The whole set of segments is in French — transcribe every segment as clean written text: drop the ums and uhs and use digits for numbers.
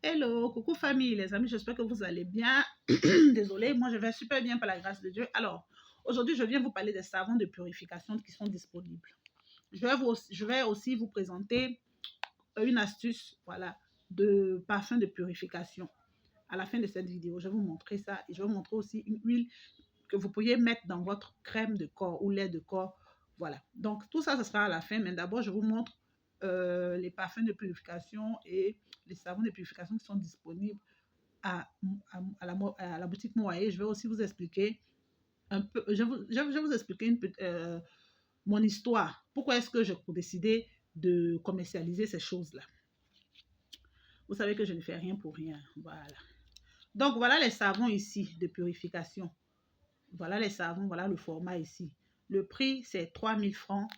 Hello, coucou famille, les amis, j'espère que vous allez bien. Désolée, moi je vais super bien par la grâce de Dieu. Alors, aujourd'hui, je viens vous parler des savons de purification qui sont disponibles. Je vais aussi vous présenter une astuce, voilà, de parfum de purification. À la fin de cette vidéo, je vais vous montrer ça et je vais vous montrer aussi une huile que vous pourriez mettre dans votre crème de corps ou lait de corps. Voilà, donc tout ça, ce sera à la fin, mais d'abord, je vous montre les parfums de purification et les savons de purification qui sont disponibles à la boutique Moaé. Je vais aussi vous expliquer un peu, je vais vous expliquer mon histoire. Pourquoi est-ce que j'ai décidé de commercialiser ces choses-là? Vous savez que je ne fais rien pour rien. Voilà. Donc, voilà les savons ici de purification. Voilà les savons, voilà le format ici. Le prix, c'est 3000 francs.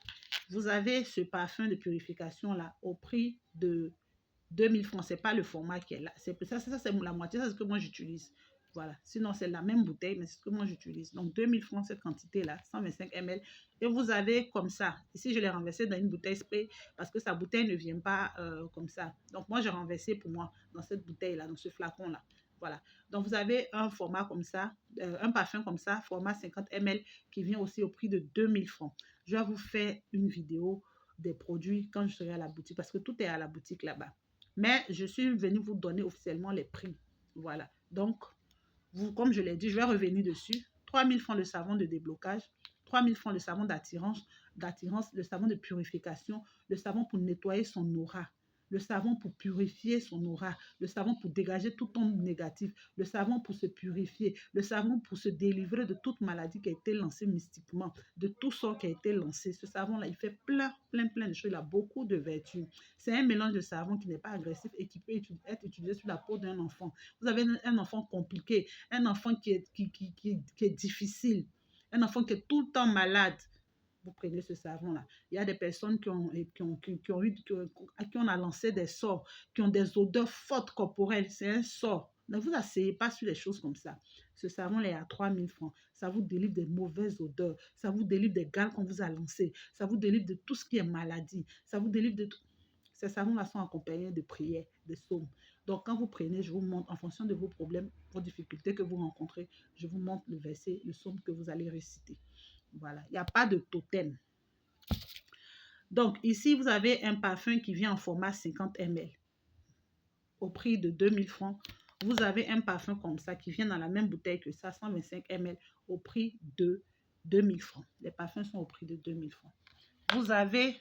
Vous avez ce parfum de purification là au prix de 2000 francs. Ce n'est pas le format qui est là. Ça, c'est la moitié, c'est ce que moi j'utilise. Voilà. Sinon, c'est la même bouteille, mais c'est ce que moi j'utilise. Donc, 2000 francs, cette quantité-là, 125 ml. Et vous avez comme ça. Ici, je l'ai renversé dans une bouteille spray parce que sa bouteille ne vient pas comme ça. Donc, moi, j'ai renversé pour moi dans cette bouteille-là, dans ce flacon-là. Voilà. Donc, vous avez un format comme ça, un parfum comme ça, format 50 ml, qui vient aussi au prix de 2000 francs. Je vais vous faire une vidéo des produits quand je serai à la boutique parce que tout est à la boutique là-bas. Mais je suis venue vous donner officiellement les prix. Voilà. Donc, vous, comme je l'ai dit, je vais revenir dessus. 3000 francs le savon de déblocage, 3000 francs le savon d'attirance, le savon de purification, le savon pour nettoyer son aura, le savon pour purifier son aura, le savon pour dégager tout onde négatif, le savon pour se purifier, le savon pour se délivrer de toute maladie qui a été lancée mystiquement, de tout sort qui a été lancé. Ce savon-là, il fait plein de choses. Il a beaucoup de vertus. C'est un mélange de savon qui n'est pas agressif et qui peut être utilisé sur la peau d'un enfant. Vous avez un enfant compliqué, un enfant qui est difficile, un enfant qui est tout le temps malade. Vous prenez ce savon-là. Il y a des personnes à qui on a lancé des sorts, qui ont des odeurs fortes corporelles. C'est un sort. Ne vous asseyez pas sur les choses comme ça. Ce savon-là est à 3000 francs. Ça vous délivre des mauvaises odeurs. Ça vous délivre des gales qu'on vous a lancées. Ça vous délivre de tout ce qui est maladie. Ça vous délivre de tout. Ces savons-là sont accompagnés de prières, de psaumes. Donc, quand vous prenez, je vous montre, en fonction de vos problèmes, vos difficultés que vous rencontrez, je vous montre le verset, le psaume que vous allez réciter. Voilà, il n'y a pas de totem. Donc, ici, vous avez un parfum qui vient en format 50 ml au prix de 2000 francs. Vous avez un parfum comme ça qui vient dans la même bouteille que ça, 125 ml au prix de 2000 francs. Les parfums sont au prix de 2000 francs. Vous avez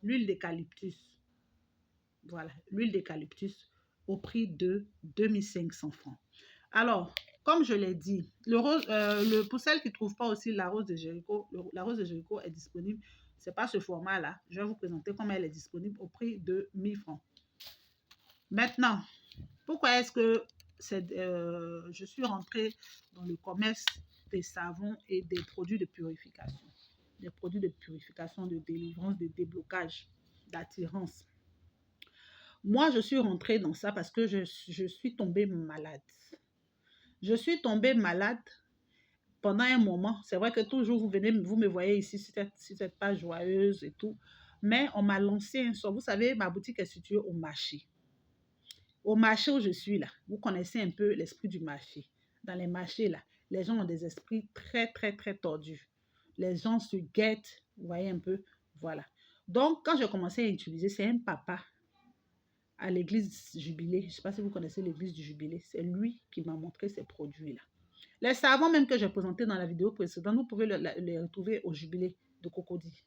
l'huile d'eucalyptus. Voilà, l'huile d'eucalyptus au prix de 2500 francs. Alors, comme je l'ai dit, pour celles qui ne trouvent pas aussi la rose de Jéricho, la rose de Jéricho est disponible. Ce n'est pas ce format-là. Je vais vous présenter comment elle est disponible au prix de 1000 francs. Maintenant, pourquoi est-ce que je suis rentrée dans le commerce des savons et des produits de purification? Des produits de purification, de délivrance, de déblocage, d'attirance. Moi, je suis rentrée dans ça parce que je suis tombée malade. Je suis tombée malade pendant un moment. C'est vrai que toujours, vous me voyez ici sur cette page joyeuse et tout. Mais on m'a lancé un sort. Vous savez, ma boutique est située au marché. Au marché où je suis là, vous connaissez un peu l'esprit du marché. Dans les marchés là, les gens ont des esprits très tordus. Les gens se guettent, vous voyez un peu. Voilà. Donc, quand j'ai commencé à utiliser, c'est un papa à l'église Jubilé. Je ne sais pas si vous connaissez l'église du Jubilé. C'est lui qui m'a montré ces produits-là. Les savons même que j'ai présentés dans la vidéo précédente, vous pouvez les retrouver au Jubilé de Cocody.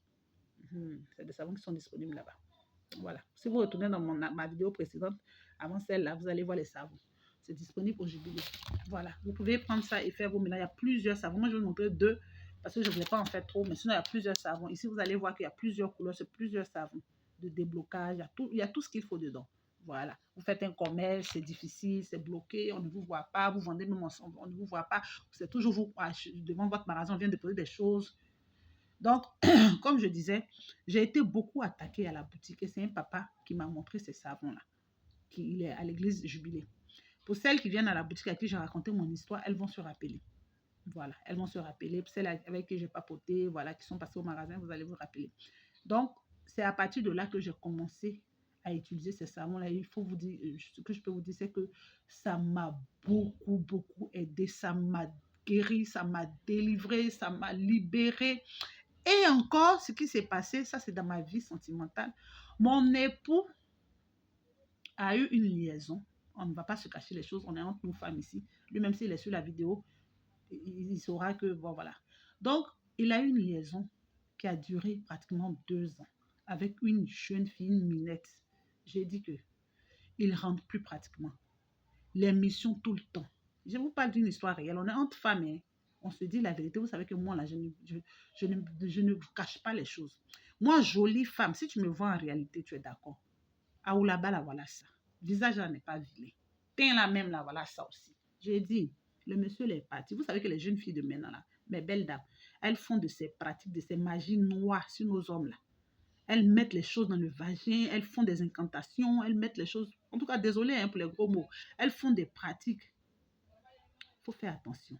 C'est des savons qui sont disponibles là-bas. Voilà. Si vous retournez dans ma vidéo précédente, avant celle-là, vous allez voir les savons. C'est disponible au Jubilé. Voilà. Vous pouvez prendre ça et faire vos mélanges. Il y a plusieurs savons. Moi, je vais vous montrer deux parce que je ne voulais pas en faire trop. Mais sinon, il y a plusieurs savons. Ici, vous allez voir qu'il y a plusieurs couleurs. C'est plusieurs savons de déblocage. Il y a tout ce qu'il faut dedans. Voilà. Vous faites un commerce, c'est difficile, c'est bloqué, on ne vous voit pas. Vous vendez même ensemble, on ne vous voit pas. C'est toujours vous devant votre magasin, on vient déposer des choses. Donc, comme je disais, j'ai été beaucoup attaquée à la boutique et c'est un papa qui m'a montré ces savons-là. Il est à l'église Jubilé. Pour celles qui viennent à la boutique à qui j'ai raconté mon histoire, elles vont se rappeler. Voilà, elles vont se rappeler. Celles avec qui j'ai papoté, voilà, qui sont passées au magasin, vous allez vous rappeler. Donc, c'est à partir de là que j'ai commencé à utiliser ces savons-là, il faut vous dire, ce que je peux vous dire, c'est que ça m'a beaucoup aidé. Ça m'a guéri, ça m'a délivré, ça m'a libéré. Et encore, ce qui s'est passé, ça c'est dans ma vie sentimentale. Mon époux a eu une liaison. On ne va pas se cacher les choses, on est entre nous femmes ici. Lui-même, s'il est sur la vidéo, il saura que, bon, voilà. Donc, il a eu une liaison qui a duré pratiquement 2 ans avec une jeune fille, une minette. J'ai dit que il ne rentre plus pratiquement. Les missions tout le temps. Je vous parle d'une histoire réelle. On est entre femmes, hein. On se dit la vérité. Vous savez que moi, là, je ne vous cache pas les choses. Moi, jolie femme, si tu me vois en réalité, tu es d'accord. Ah, ou là-bas, là, voilà ça. Visage, là, n'est pas vilain. Teint, là, même, là, voilà ça aussi. J'ai dit, le monsieur, il est parti. Vous savez que les jeunes filles de maintenant, là, mes belles dames, elles font de ces pratiques, de ces magies noires sur nos hommes, là. Elles mettent les choses dans le vagin, elles font des incantations, elles mettent les choses... En tout cas, désolé hein, pour les gros mots. Elles font des pratiques. Il faut faire attention.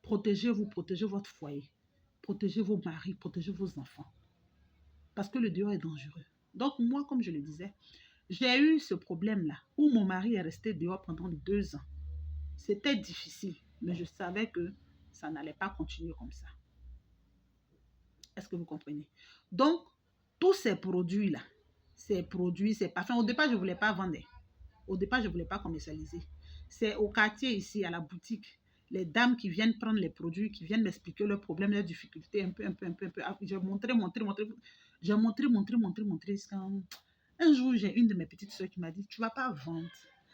Protégez-vous, protégez votre foyer. Protégez vos maris, protégez vos enfants. Parce que le dehors est dangereux. Donc, moi, comme je le disais, j'ai eu ce problème-là où mon mari est resté dehors pendant 2 ans. C'était difficile, mais je savais que ça n'allait pas continuer comme ça. Est-ce que vous comprenez? Donc, tous ces produits-là, ces produits, ces parfums, au départ, je ne voulais pas vendre. Au départ, je ne voulais pas commercialiser. C'est au quartier ici, à la boutique, les dames qui viennent prendre les produits, qui viennent m'expliquer leurs problèmes, leurs difficultés, un peu. J'ai montré. Un jour, j'ai une de mes petites soeurs qui m'a dit, tu ne vas pas vendre.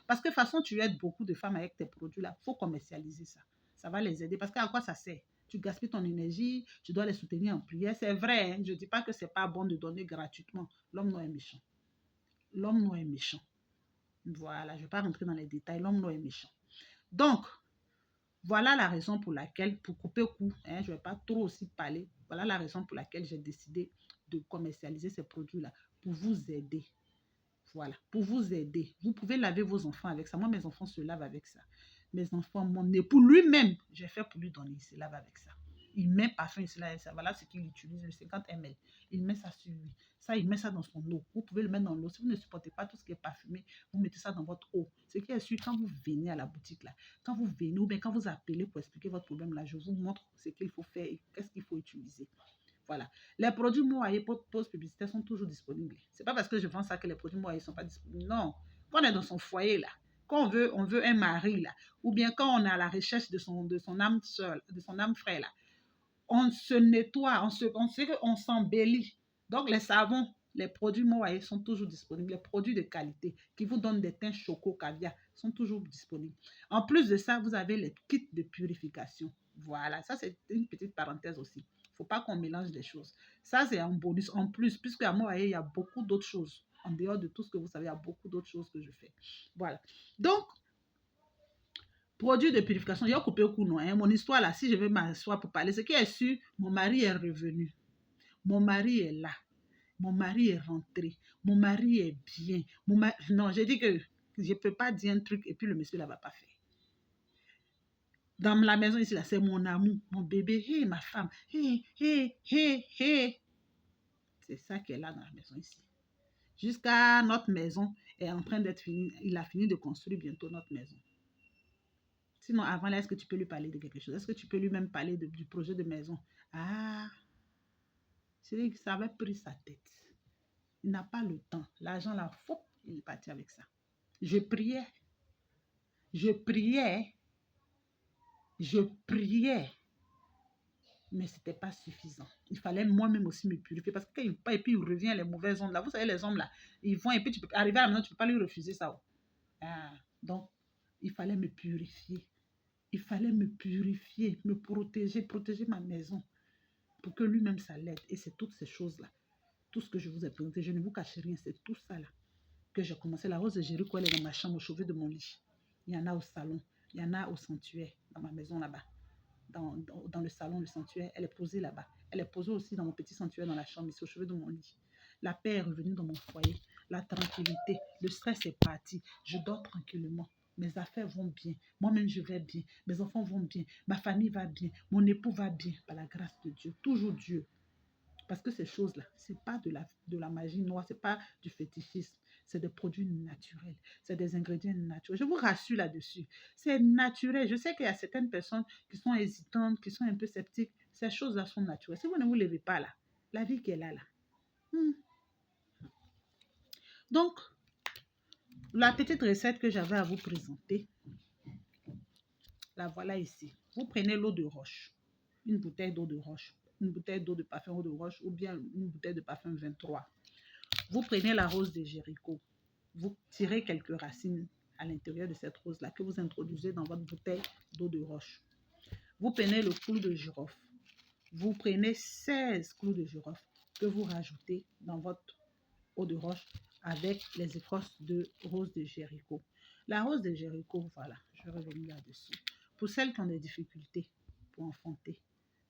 Parce que de toute façon, tu aides beaucoup de femmes avec tes produits-là. Il faut commercialiser ça. Ça va les aider. Parce qu'à quoi ça sert? Tu gaspilles ton énergie, tu dois les soutenir en prière. C'est vrai, hein? Je ne dis pas que ce n'est pas bon de donner gratuitement. L'homme noir est méchant. L'homme noir est méchant. Voilà, je ne vais pas rentrer dans les détails. L'homme noir est méchant. Donc, voilà la raison pour laquelle, pour couper court, hein, je ne vais pas trop aussi parler, voilà la raison pour laquelle j'ai décidé de commercialiser ces produits-là, pour vous aider. Voilà, pour vous aider. Vous pouvez laver vos enfants avec ça. Moi, mes enfants se lavent avec ça. Mes enfants, mon époux lui-même, j'ai fait pour lui donner, il se lave avec ça. Il met parfum, il se lave avec ça. Voilà ce qu'il utilise, le 50 ml. Il met ça sur lui. Ça, il met ça dans son eau. Vous pouvez le mettre dans l'eau. Si vous ne supportez pas tout ce qui est parfumé, vous mettez ça dans votre eau. Ce qui est sûr, quand vous venez à la boutique, là, quand vous venez ou bien quand vous appelez pour expliquer votre problème, là, je vous montre ce qu'il faut faire et qu'est-ce qu'il faut utiliser. Voilà. Les produits Moaye post-publicitaires sont toujours disponibles. Ce n'est pas parce que je vends ça que les produits Moaye ne sont pas disponibles. Non. Quand on est dans son foyer, là, quand on veut un mari, là, ou bien quand on est à la recherche de son âme sœur, de son âme frère, là, on se nettoie, on s'embellit. Donc, les savons, les produits Moaye sont toujours disponibles. Les produits de qualité qui vous donnent des teints choco caviar sont toujours disponibles. En plus de ça, vous avez les kits de purification. Voilà, ça c'est une petite parenthèse aussi. Il ne faut pas qu'on mélange les choses. Ça, c'est un bonus en plus, puisque à Moaye, il y a beaucoup d'autres choses. En dehors de tout ce que vous savez, il y a beaucoup d'autres choses que je fais. Voilà. Donc, produit de purification, il y a coupé au coup, non. Hein? Mon histoire là, si je vais m'asseoir pour parler, ce qui est sûr, mon mari est revenu. Mon mari est là. Mon mari est rentré. Mon mari est bien. Non, j'ai dit que je ne peux pas dire un truc et puis le monsieur ne l'a pas fait. Dans la maison ici, là, c'est mon amour, mon bébé, hey, ma femme, hey. C'est ça qui est là dans la maison ici. Jusqu'à notre maison est en train d'être finie. Il a fini de construire bientôt notre maison. Sinon, avant là, est-ce que tu peux lui parler de quelque chose? Est-ce que tu peux lui même parler du projet de maison? Ah, c'est que ça avait pris sa tête. Il n'a pas le temps. L'argent là, fou, il est parti avec ça. Je priais. Mais ce n'était pas suffisant. Il fallait moi-même aussi me purifier. Parce que quand il part et puis il revient, les mauvaises ondes là, vous savez, les hommes là, ils vont et puis tu peux arriver à la maison, tu ne peux pas lui refuser ça. Ah, donc, il fallait me purifier. Il fallait me purifier, me protéger ma maison pour que lui-même ça l'aide. Et c'est toutes ces choses-là. Tout ce que je vous ai présenté, je ne vous cache rien, c'est tout ça là que j'ai commencé. La rose de Jéricho, elle est dans ma chambre, au chevet de mon lit. Il y en a au salon, il y en a au sanctuaire, dans ma maison là-bas. Dans le salon, le sanctuaire, elle est posée là-bas. Elle est posée aussi dans mon petit sanctuaire dans la chambre, ici au chevet de mon lit. La paix est revenue dans mon foyer, la tranquillité, le stress est parti. Je dors tranquillement. Mes affaires vont bien. Moi-même, je vais bien. Mes enfants vont bien. Ma famille va bien. Mon époux va bien. Par la grâce de Dieu. Toujours Dieu. Parce que ces choses-là, ce n'est pas de la magie noire, ce n'est pas du fétichisme. C'est des produits naturels, c'est des ingrédients naturels. Je vous rassure là-dessus. C'est naturel. Je sais qu'il y a certaines personnes qui sont hésitantes, qui sont un peu sceptiques. Ces choses-là sont naturelles. Si vous ne vous levez pas là, la vie qui est là. Hmm. Donc, la petite recette que j'avais à vous présenter, la voilà ici. Vous prenez l'eau de roche, une bouteille d'eau de roche, une bouteille d'eau de parfum eau de roche ou bien une bouteille de parfum 23. Vous prenez la rose de Jéricho. Vous tirez quelques racines à l'intérieur de cette rose-là que vous introduisez dans votre bouteille d'eau de roche. Vous prenez le clou de girofle. Vous prenez 16 clous de girofle que vous rajoutez dans votre eau de roche avec les écorces de rose de Jéricho. La rose de Jéricho, voilà, je vais revenir là-dessus. Pour celles qui ont des difficultés pour enfanter,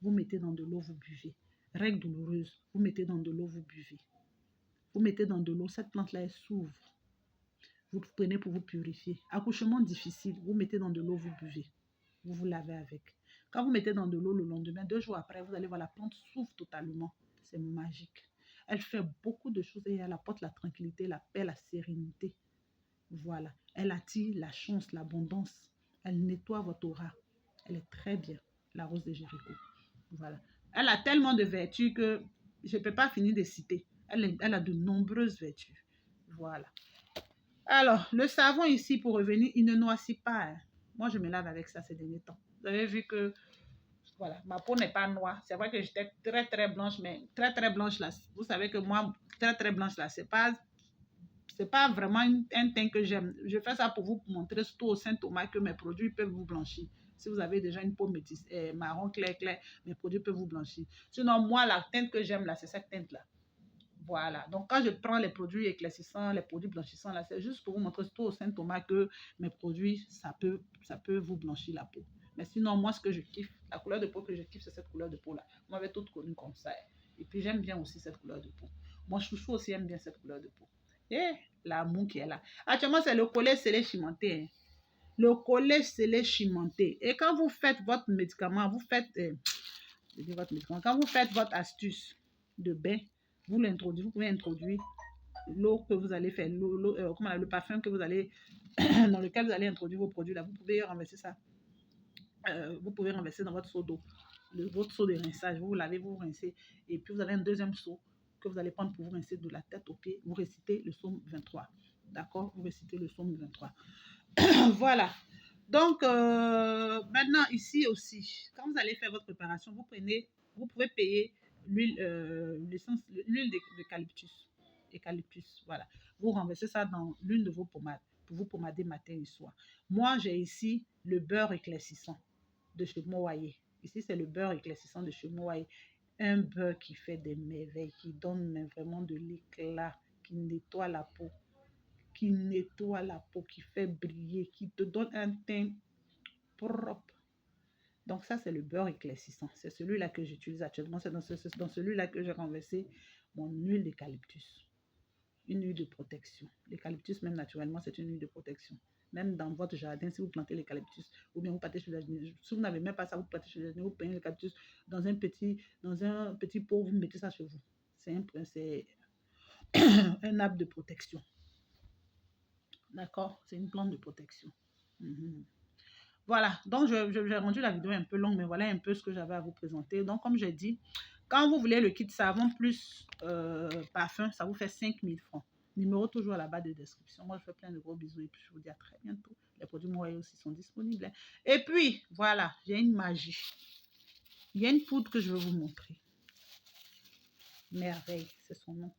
vous mettez dans de l'eau, vous buvez. Règles douloureuses, vous mettez dans de l'eau, vous buvez. Vous mettez dans de l'eau, cette plante-là, elle s'ouvre. Vous prenez pour vous purifier. Accouchement difficile, vous mettez dans de l'eau, vous buvez. Vous vous lavez avec. Quand vous mettez dans de l'eau le lendemain, 2 jours après, vous allez voir la plante s'ouvre totalement. C'est magique. Elle fait beaucoup de choses et elle apporte la tranquillité, la paix, la sérénité. Voilà. Elle attire la chance, l'abondance. Elle nettoie votre aura. Elle est très bien, la rose de Jéricho. Voilà. Elle a tellement de vertus que je ne peux pas finir de citer. Elle a de nombreuses vertus. Voilà. Alors, le savon ici, pour revenir, il ne noircit pas. Hein. Moi, je me lave avec ça ces derniers temps. Vous avez vu que, voilà, ma peau n'est pas noire. C'est vrai que j'étais très, très blanche, mais très, très blanche là. Vous savez que moi, très, très blanche là, c'est pas vraiment un teint que j'aime. Je fais ça pour vous montrer, surtout au Saint-Thomas, que mes produits peuvent vous blanchir. Si vous avez déjà une peau métisse, marron clair, clair, mes produits peuvent vous blanchir. Sinon, moi, la teinte que j'aime là, c'est cette teinte-là. Voilà. Donc, quand je prends les produits éclaircissants, les produits blanchissants, là, c'est juste pour vous montrer, surtout au Saint-Thomas, que mes produits, ça peut vous blanchir la peau. Mais sinon, moi, ce que je kiffe, la couleur de peau que je kiffe, c'est cette couleur de peau-là. Vous m'avez toutes connu comme ça. Et puis, j'aime bien aussi cette couleur de peau. Moi, chouchou aussi aime bien cette couleur de peau. Et l'amour qui est là. Actuellement, c'est le collet scellé chimenté. Hein. Le collet scellé chimenté. Et quand vous faites votre médicament, quand vous faites votre astuce de bain, vous pouvez introduire l'eau que vous allez faire, le parfum que vous allez, dans lequel vous allez introduire vos produits là. Vous pouvez renverser ça. Vous pouvez renverser dans votre seau d'eau, votre seau de rinçage. Vous lavez, vous rincez. Et puis vous avez un deuxième seau que vous allez prendre pour vous rincer de la tête aux pieds. Vous récitez le psaume 23. D'accord? Vous récitez le psaume 23. Voilà. Donc, maintenant, ici aussi, quand vous allez faire votre préparation, vous pouvez payer l'huile d'eucalyptus. Eucalyptus, voilà. Vous renversez ça dans l'une de vos pommades pour vous pommader matin et soir. Moi, j'ai ici le beurre éclaircissant de chez Moaye. Ici, c'est le beurre éclaircissant de chez Moaye. Un beurre qui fait des merveilles, qui donne vraiment de l'éclat, qui nettoie la peau, qui fait briller, qui te donne un teint propre. Donc ça, c'est le beurre éclaircissant. C'est celui-là que j'utilise actuellement. C'est dans celui-là que j'ai renversé mon huile d'eucalyptus. Une huile de protection. L'eucalyptus, même naturellement, c'est une huile de protection. Même dans votre jardin, si vous plantez l'eucalyptus, ou bien vous partez chez le jardin, si vous n'avez même pas ça, vous partez chez le jardin, vous prenez l'eucalyptus dans un petit pot, vous mettez ça chez vous. C'est un arbre de protection. D'accord? C'est une plante de protection. Voilà, donc j'ai rendu la vidéo un peu longue, mais voilà un peu ce que j'avais à vous présenter. Donc, comme j'ai dit, quand vous voulez le kit savon plus parfum, ça vous fait 5 000 francs. Numéro toujours à la barre de description. Moi, je fais plein de gros bisous et puis je vous dis à très bientôt. Les produits Moaye aussi sont disponibles. Et puis, voilà, j'ai une magie. Il y a une poudre que je vais vous montrer. Merveille, c'est son nom.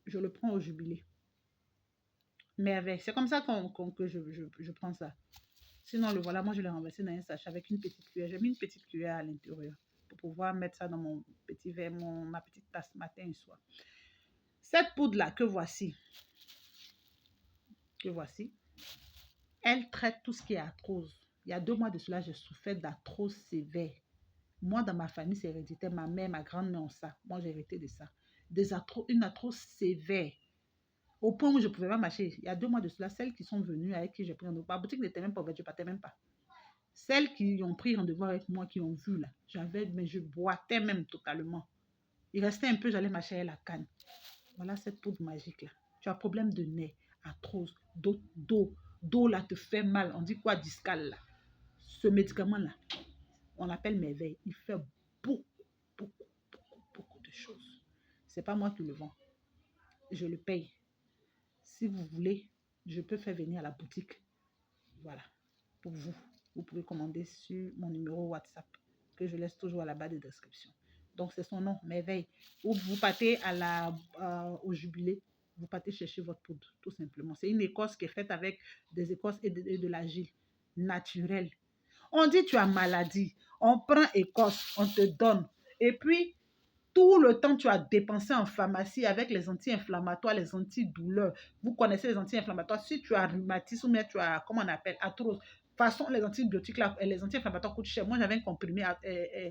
Je le prends au jubilé. Merveille, c'est comme ça que je prends ça. Sinon, le voilà, moi, je l'ai renversé dans un sachet avec une petite cuillère. J'ai mis une petite cuillère à l'intérieur pour pouvoir mettre ça dans mon petit verre, ma petite tasse matin et soir. Cette poudre-là que voici, elle traite tout ce qui est arthrose. Il y a 2 mois de cela, j'ai souffert d'arthrose sévère. Moi, dans ma famille, c'est héréditaire. Ma mère, ma grand-mère ont ça. Moi, j'ai hérité de ça. Une arthrose sévère. Au point où je ne pouvais pas marcher. Il y a 2 mois de cela, celles qui sont venues avec qui j'ai pris rendez-vous, la boutique n'était même pas ouverte, je ne partais même pas. Celles qui ont pris rendez-vous avec moi, qui ont vu là, mais je boitais même totalement. Il restait un peu, j'allais m'acheter la canne. Voilà cette poudre magique-là. Tu as problème de nez, arthrose, dos là te fait mal. On dit quoi, discal là. Ce médicament-là, on l'appelle merveille. Il fait beaucoup, beaucoup, beaucoup de choses. C'est pas moi qui le vends. Je le paye. Si vous voulez, je peux faire venir à la boutique. Voilà, pour vous. Vous pouvez commander sur mon numéro WhatsApp que je laisse toujours à la barre de description. Donc, c'est son nom, Merveille. Ou vous partez au jubilé, vous partez chercher votre poudre, tout simplement. C'est une écorce qui est faite avec des écorces et de l'argile naturelle. On dit tu as maladie, on prend écorce, on te donne. Et puis, tout le temps, tu as dépensé en pharmacie avec les anti-inflammatoires, les antidouleurs. Vous connaissez les anti-inflammatoires. Si tu as rhumatisme ou bien tu as, comment on appelle, arthrose. De toute façon, les antibiotiques, là, les anti-inflammatoires coûtent cher. Moi, j'avais un comprimé,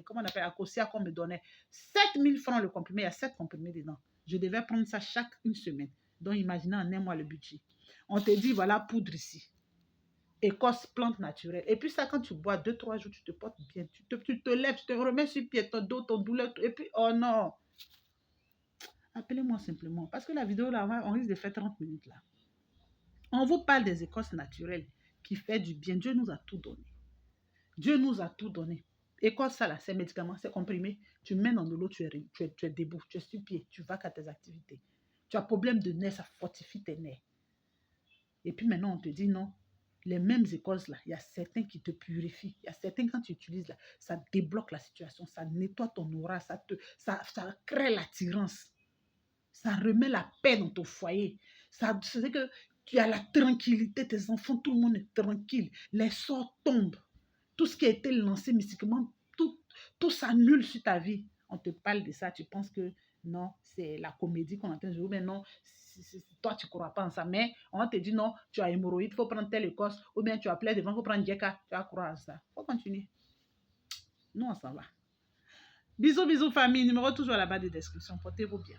comment on appelle, Akosia qu'on me donnait. 7 000 francs le comprimé, il y a 7 comprimés dedans. Je devais prendre ça chaque une semaine. Donc, imaginez en un mois le budget. On te dit, voilà, poudre ici. Écorce, plante naturelle. Et puis ça, quand tu bois 2-3 jours, tu te portes bien. Tu te lèves, tu te remets sur pied, ton dos, ton douleur. Et puis, oh non. Appelez-moi simplement. Parce que la vidéo, là, on risque de faire 30 minutes, là. On vous parle des écorces naturelles qui fait du bien. Dieu nous a tout donné. Dieu nous a tout donné. Écorce, ça, là, c'est médicament, c'est comprimé. Tu mets dans de l'eau, tu es debout, tu es sur pied, tu vas à tes activités. Tu as problème de nerfs, ça fortifie tes nerfs. Et puis maintenant, on te dit non. Les mêmes écorces là, il y a certains qui te purifient. Il y a certains, quand tu utilises là, ça débloque la situation, ça nettoie ton aura, ça crée l'attirance. Ça remet la paix dans ton foyer. Ça fait que tu as la tranquillité, tes enfants, tout le monde est tranquille. Les sorts tombent. Tout ce qui a été lancé mystiquement, tout s'annule sur ta vie. On te parle de ça, tu penses que non, c'est la comédie qu'on est en train de jouer, mais non, toi, tu ne crois pas en ça. Mais on te dit non, tu as hémorroïde, il faut prendre telle écorce, ou bien tu as plaie devant, il faut prendre Djeka, tu vas croire à ça. Il faut continuer. Nous, on s'en va. Bisous, bisous, famille. Numéro toujours à la barre de description. Portez-vous bien.